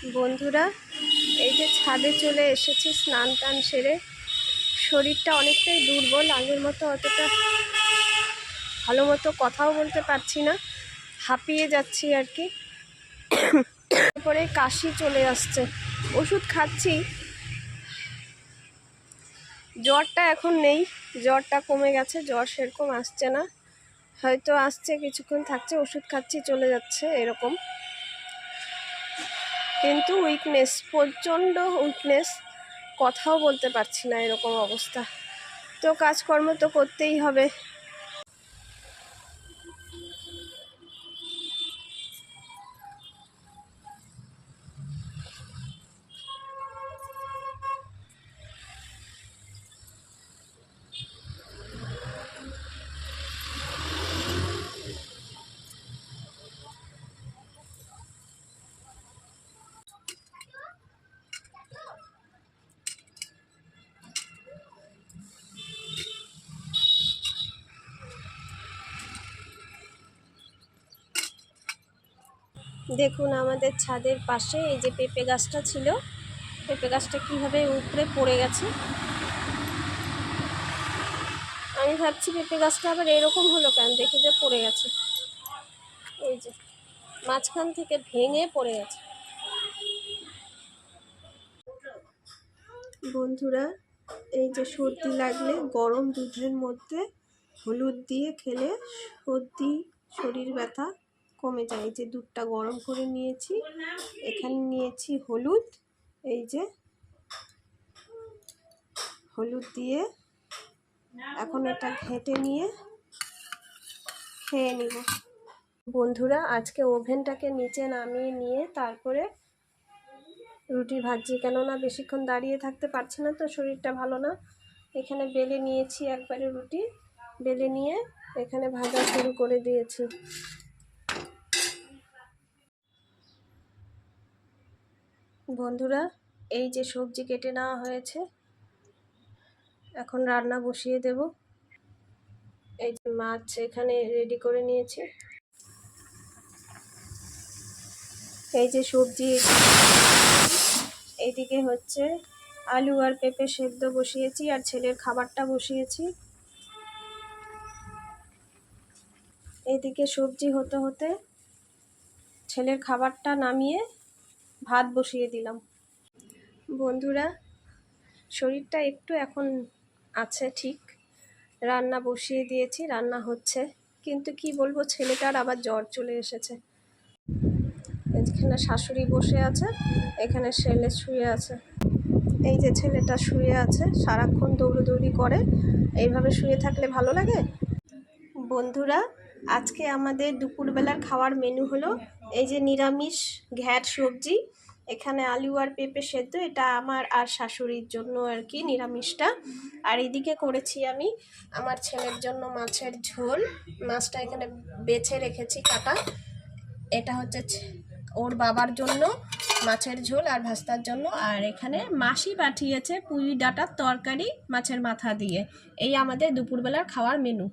বন্ধুরা, এই যে ছাদে চলে এসেছি স্নান টান সেরে। শরীরটা অনেকটাই দুর্বল, আগের মতো অতটা ভালো মতো কথাও বলতে পারছি না, হাঁপিয়ে যাচ্ছি আর কি। তারপরে কাশি চলে আসছে, ওষুধ খাচ্ছি। জ্বরটা এখন নেই, জ্বরটা কমে গেছে, জ্বর সেরকম আসছে না, হয়তো আসছে কিছুক্ষণ থাকছে, ওষুধ খাচ্ছি চলে যাচ্ছে এরকম। কিন্তু উইকনেস, প্রচণ্ড উইকনেস, কথাও বলতে পারছি না, এরকম অবস্থা। তো কাজকর্ম তো করতেই হবে। দেখুন আমাদের ছাদের পাশে এই যে পেঁপে গাছটা ছিল, পেঁপে গাছটা কীভাবে উপরে পড়ে গেছে। আমি ভাবছি পেঁপে গাছটা আবার এরকম হলো কেন, দেখে যে পড়ে গেছে, এই যে মাঝখান থেকে ভেঙে পড়ে গেছে। বন্ধুরা, এই যে সর্দি লাগলে গরম দুধের মধ্যে হলুদ দিয়ে খেলে সর্দি, শরীর ব্যথা কমে যায়। এই যে দুধটা গরম করে নিয়েছি, এখানে নিয়েছি হলুদ, এই যে হলুদ দিয়ে এখন এটা ঘেঁটে নিয়ে খেয়ে নিব। বন্ধুরা, আজকে ওভেনটাকে নিচে নামিয়ে নিয়ে তারপরে রুটি ভাজছি, কেননা বেশিক্ষণ দাঁড়িয়ে থাকতে পারছি না, তো শরীরটা ভালো না। এখানে বেলে নিয়েছি, একবারে রুটি বেলে নিয়ে এখানে ভাজা শুরু করে দিয়েছি। বন্ধুরা, এই যে সবজি কেটে নেওয়া হয়েছে, এখন রান্না বসিয়ে দেব। এই যে মাছ এখানে রেডি করে নিয়েছি, এই যে সবজি, এইদিকে হচ্ছে আলু আর পেঁপে সেদ্ধ বসিয়েছি, আর ছেলের খাবারটা বসিয়েছি। এইদিকে সবজি হতে হতে ছেলের খাবারটা নামিয়ে ভাত বসিয়ে দিলাম। বন্ধুরা, শরীরটা একটু এখন আছে ঠিক, রান্না বসিয়ে দিয়েছি, রান্না হচ্ছে, কিন্তু কি বলবো, ছেলেটার আবার জ্বর চলে এসেছে। এখানে শাশুড়ি বসে আছে, এখানে ছেলে শুয়ে আছে। এই যে ছেলেটা শুয়ে আছে, সারাক্ষণ দৌড়োদৌড়ি করে, এইভাবে শুয়ে থাকলে ভালো লাগে? বন্ধুরা, আজকে আমাদের দুপুরবেলার খাওয়ার মেনু হলো এই যে নিরামিষ ঘ্যাট সবজি, এখানে আলু আর পেঁপে সেদ্ধ, এটা আমার আর শাশুড়ির জন্য আর কি নিরামিষটা। আর এদিকে করেছি আমি আমার ছেলের জন্য মাছের ঝোল, মাছটা এখানে বেছে রেখেছি কাটা, এটা হচ্ছে ওর বাবার জন্য মাছের ঝোল আর ভাস্তার জন্য। আর এখানে মাসি পাঠিয়েছে পুঁই ডাঁটার তরকারি মাছের মাথা দিয়ে। এই আমাদের দুপুরবেলার খাওয়ার মেনু।